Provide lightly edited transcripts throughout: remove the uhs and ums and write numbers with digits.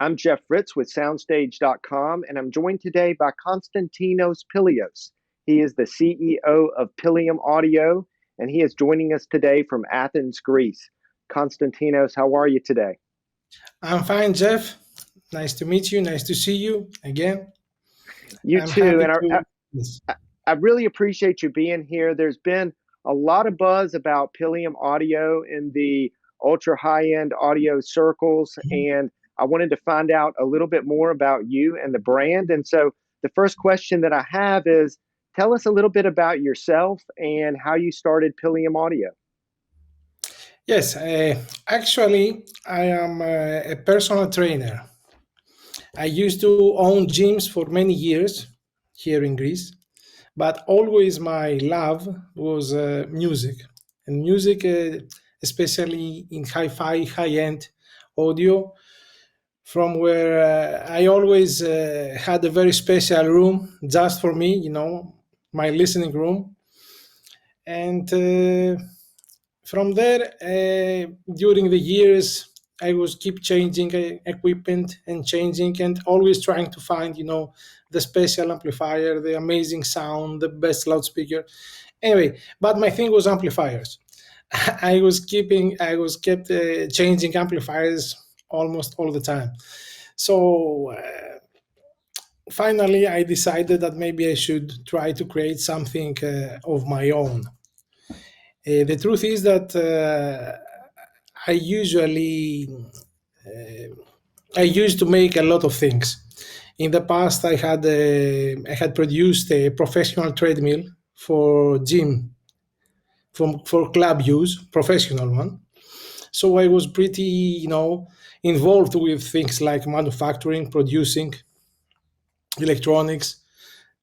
I'm Jeff Fritz with Soundstage.com, and I'm joined today by Konstantinos Pilios. He is the CEO of Pilium Audio, and he is joining us today from Athens, Greece. Konstantinos, how are you today? I'm fine, Jeff. Nice to meet you. Nice to see you again. You I'm too, happy and to. Yes. I really appreciate you being here. There's been a lot of buzz about Pilium Audio in the ultra high end audio circles, Mhm. and I wanted to find out a little bit more about you and the brand. And so, the first question that I have is tell us a little bit about yourself and how you started Pilium Audio. Yes, actually, I am a personal trainer. I used to own gyms for many years here in Greece, but always my love was music. And music, especially in hi-fi, high-end audio, from where I always had a very special room just for me, my listening room. And from there, during the years, I was keep changing equipment and changing and always trying to find, the special amplifier, the amazing sound, the best loudspeaker. Anyway, but my thing was amplifiers. I was kept changing amplifiers almost all the time. So finally, I decided that maybe I should try to create something of my own. The truth is that I usually I used to make a lot of things. In the past, I had produced a professional treadmill for gym for club use, professional one. So I was pretty, involved with things like manufacturing, producing, electronics,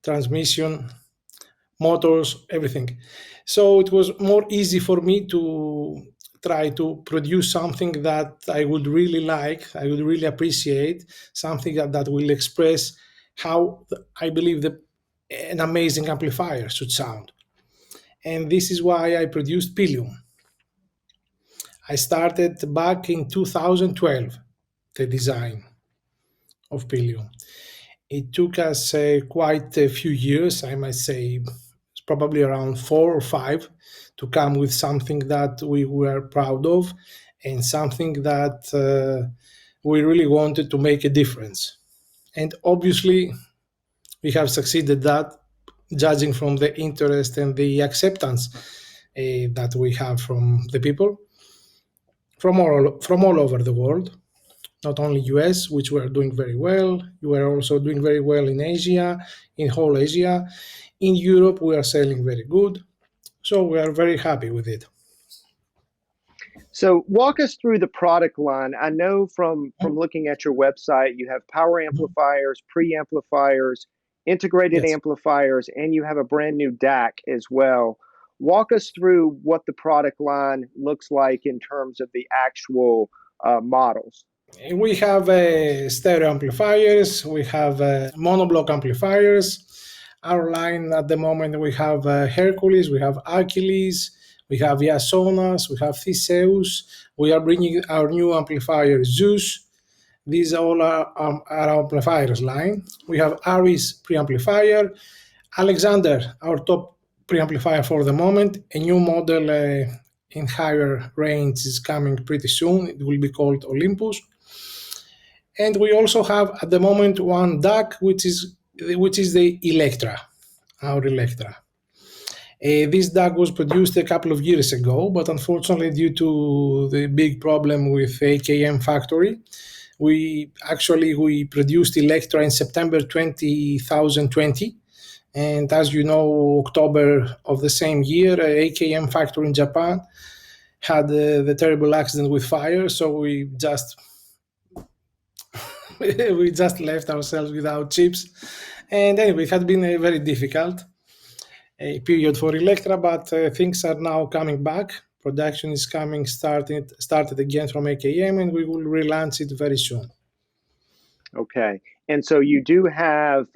transmission, motors, everything. So it was more easy for me to try to produce something that I would really like, I would really appreciate, something that will express how I believe an amazing amplifier should sound. And this is why I produced Pilium. I started back in 2012, the design of Pilium. It took us quite a few years, I might say, probably around 4 or 5, to come with something that we were proud of and something that we really wanted to make a difference. And obviously, we have succeeded that, judging from the interest and the acceptance that we have from the people from all over the world, not only US, which were doing very well. You were also doing very well in Asia, in whole Asia. In Europe, we are selling very good. So we are very happy with it. So walk us through the product line. I know from looking at your website, you have power amplifiers, preamplifiers, integrated Yes. amplifiers, and you have a brand new DAC as well. Walk us through what the product line looks like in terms of the actual models. We have stereo amplifiers, we have monoblock amplifiers. Our line at the moment, we have Hercules, we have Achilles, we have Iasonas, we have Theseus. We are bringing our new amplifier Zeus. These all are our amplifiers line. We have Aris preamplifier, Alexander, our top preamplifier for the moment. A new model in higher range is coming pretty soon. It will be called Olympus. And we also have at the moment one DAC, which is the Electra, our Electra. This DAC was produced a couple of years ago, but unfortunately, due to the big problem with AKM factory, we produced Electra in September 2020, and as you know, October of the same year, AKM factory in Japan had the terrible accident with fire, so we just left ourselves without chips. And anyway, it had been a very difficult period for Electra, but things are now coming back. Production is started again from AKM, and we will relaunch it very soon. Okay. And so you do have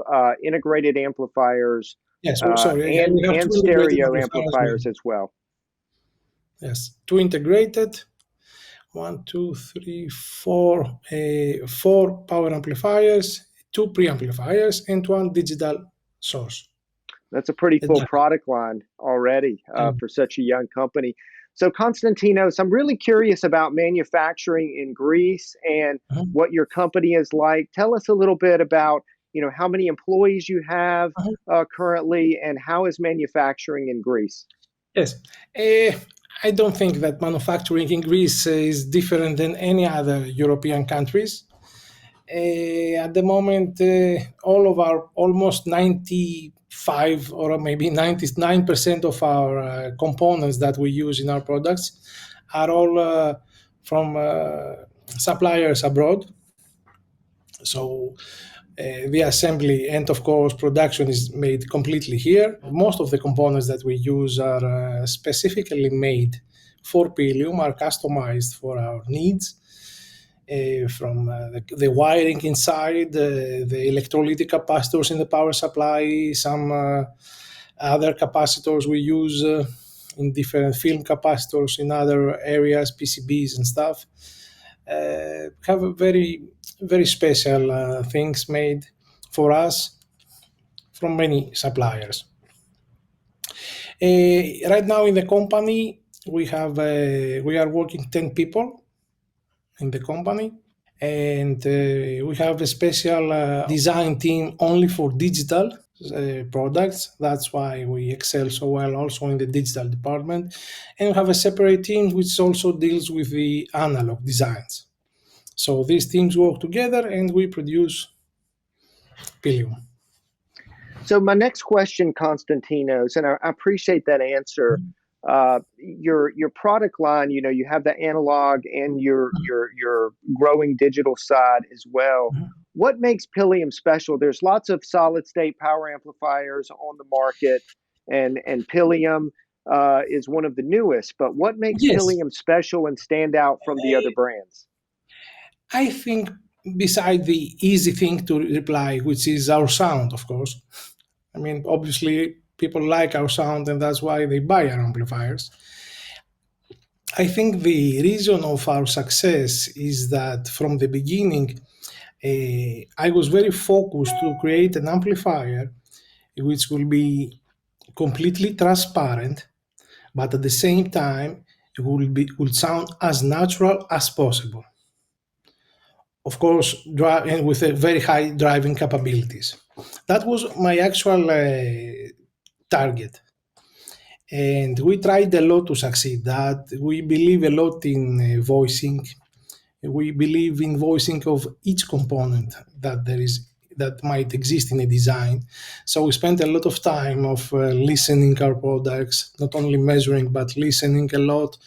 integrated amplifiers Yes, sorry, we have and two integrated stereo amplifiers. amplifiers as well. Yes, two integrated. one, two, three, four, four power amplifiers, two preamplifiers, and one digital source. That's a pretty full That- product line already uh, for such a young company. So, Konstantinos, I'm really curious about manufacturing in Greece and mhm, what your company is like. Tell us a little bit about, how many employees you have mhm. currently, and how is manufacturing in Greece? Yes. Uh, I don't think that manufacturing in Greece is different than any other European countries. At the moment, all of our almost 95 or maybe 99% of our components that we use in our products are all from suppliers abroad. So the assembly and of course production is made completely here. Most of the components that we use are specifically made for Pilium, are customized for our needs. From the wiring inside, the electrolytic capacitors in the power supply, some other capacitors we use in different film capacitors in other areas, PCBs and stuff. Have a very special things made for us from many suppliers. Right now in the company, we are working 10 people in the company, and we have a special design team only for digital products. That's why we excel so well also in the digital department. And we have a separate team which also deals with the analog designs. So these teams work together and we produce Pilium. So, my next question, Konstantinos, and I appreciate that answer. Your product line, you have the analog and your growing digital side as well. What makes Pilium special? There's lots of solid state power amplifiers on the market, and Pilium is one of the newest. But what makes Yes, Pilium special and stand out from the other brands? I think beside the easy thing to reply, which is our sound, of course. I mean, obviously, people like our sound, and that's why they buy our amplifiers. I think the reason of our success is that from the beginning, I was very focused to create an amplifier which will be completely transparent, but at the same time, it will sound as natural as possible. Of course, and with a very high driving capabilities. That was my actual target, and we tried a lot to succeed. That we believe a lot in voicing. We believe in voicing of each component that might exist in a design. So we spent a lot of time of listening our products, not only measuring but listening a lot.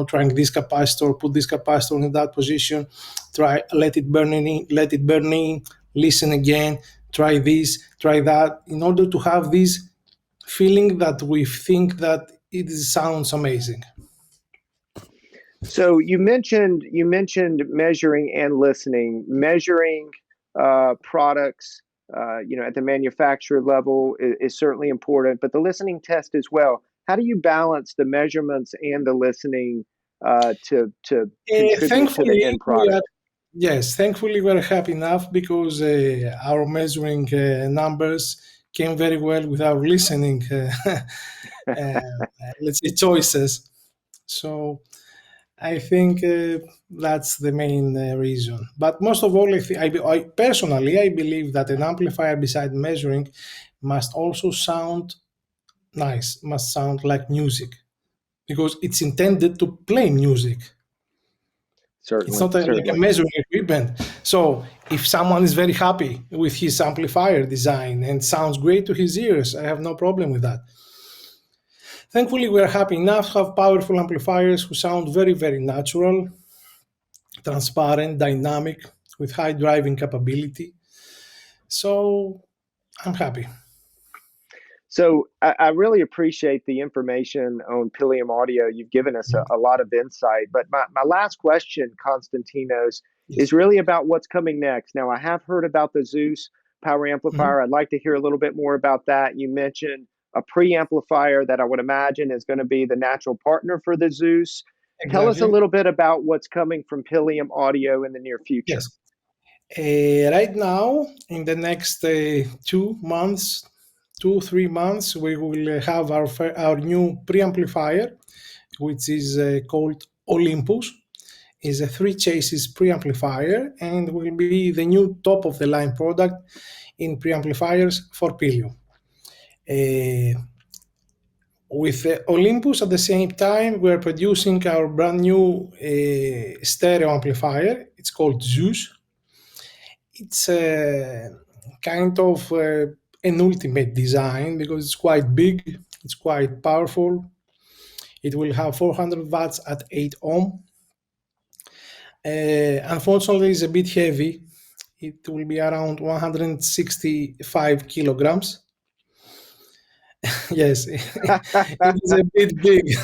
Trying this capacitor, put this capacitor in that position, try let it burn in, listen again, try this, try that, in order to have this feeling that we think that it sounds amazing. So you mentioned measuring and listening. Measuring products, at the manufacturer level is certainly important, but the listening test as well. How do you balance the measurements and the listening to contribute to the Thankfully, end product? thankfully we're happy enough because our measuring numbers came very well with our listening, uh, let's say, choices. So I think that's the main reason. But most of all, I personally, I believe that an amplifier, beside measuring, must also sound nice, must sound like music, because it's intended to play music. It's Certainly, not like a certainly. measuring equipment. So if someone is very happy with his amplifier design and sounds great to his ears, I have no problem with that. Thankfully, we are happy enough to have powerful amplifiers who sound very natural, transparent, dynamic, with high driving capability. So I'm happy. So I really appreciate the information on Pilium Audio. You've given us a lot of insight. But my last question, Konstantinos, is Yes. really about what's coming next. Now, I have heard about the Zeus power Mhm. amplifier. I'd like to hear a little bit more about that. You mentioned a preamplifier that I would imagine is going to be the natural partner for the Zeus. Tell us a exactly. little bit about what's coming from Pilium Audio in the near future. Yes. Right now, in the next 2 months, 3 months, we will have our new preamplifier, which is called Olympus. Is a 3 chassis preamplifier and will be the new top of the line product in preamplifiers for Pilium. With Olympus at the same time, we're producing our brand new stereo amplifier. It's called Zeus. It's kind of an ultimate design because it's quite big, it's quite powerful. It will have 400 watts at 8 ohm. Unfortunately, it's a bit heavy. It will be around 165 kilograms. Yes, it is a bit big.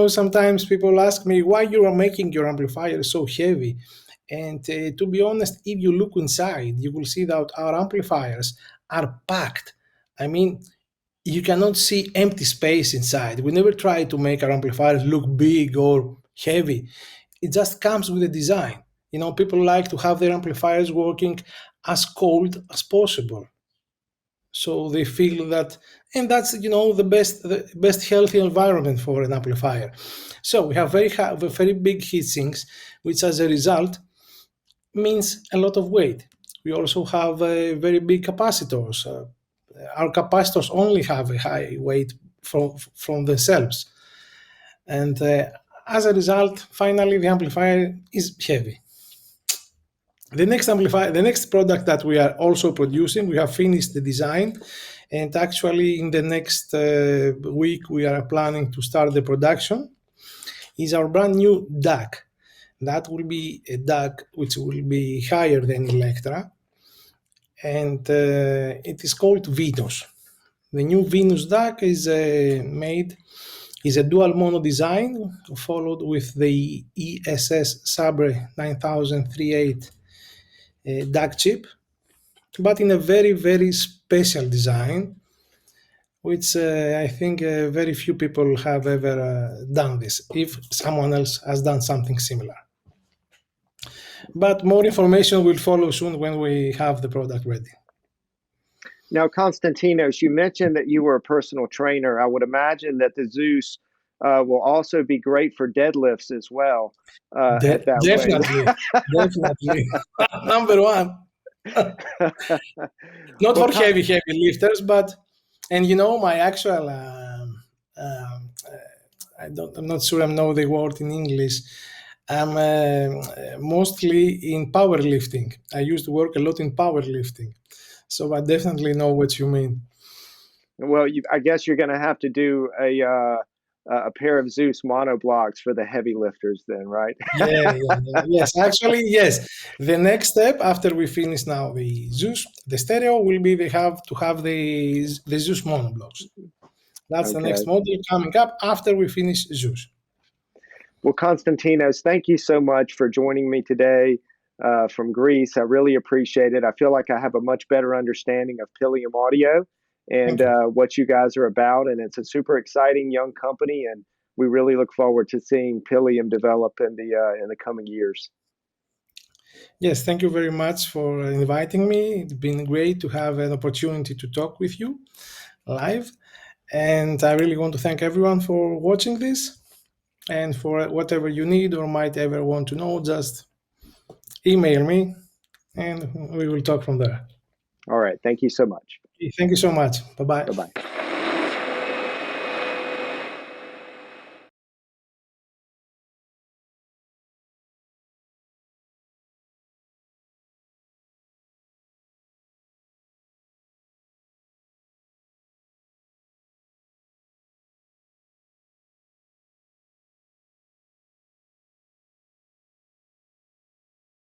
Sometimes people ask me why you are making your amplifier so heavy. And to be honest, if you look inside, you will see that our amplifiers are packed. I mean, you cannot see empty space inside. We never try to make our amplifiers look big or heavy. It just comes with the design. People like to have their amplifiers working as cold as possible. So they feel that, and that's the best healthy environment for an amplifier. So we have very big heat sinks, which as a result means a lot of weight. We also have very big capacitors. Our capacitors only have a high weight from themselves, and as a result, finally the amplifier is heavy. The next product that we are also producing, we have finished the design, and actually in the next week we are planning to start the production, is our brand new DAC. That will be a DAC which will be higher than Electra, and it is called Venus. The new Venus DAC is a dual mono design, followed with the ESS Sabre 9038 DAC chip, but in a very, very special design, which I think very few people have ever done this, if someone else has done something similar. But more information will follow soon when we have the product ready. Now, Konstantinos, you mentioned that you were a personal trainer. I would imagine that the Zeus will also be great for deadlifts as well at that Definitely, definitely. Number one. Not Well, for heavy lifters, but my actual I'm not sure I know the word in English. I'm mostly in powerlifting. I used to work a lot in powerlifting, so I definitely know what you mean. Well, I guess you're going to have to do a pair of Zeus monoblocks for the heavy lifters then, right? Yes. Actually, yes. The next step after we finish now the Zeus, the stereo will be they have to have the Zeus monoblocks. That's the next model coming up after we finish Zeus. Well, Konstantinos, thank you so much for joining me today from Greece. I really appreciate it. I feel like I have a much better understanding of Pilium Audio and what you guys are about. And it's a super exciting young company, and we really look forward to seeing Pilium develop in the coming years. Yes, thank you very much for inviting me. It's been great to have an opportunity to talk with you live. And I really want to thank everyone for watching this. And for whatever you need or might ever want to know, just email me and we will talk from there. All right. Thank you so much. Thank you so much. Bye-bye. Bye-bye.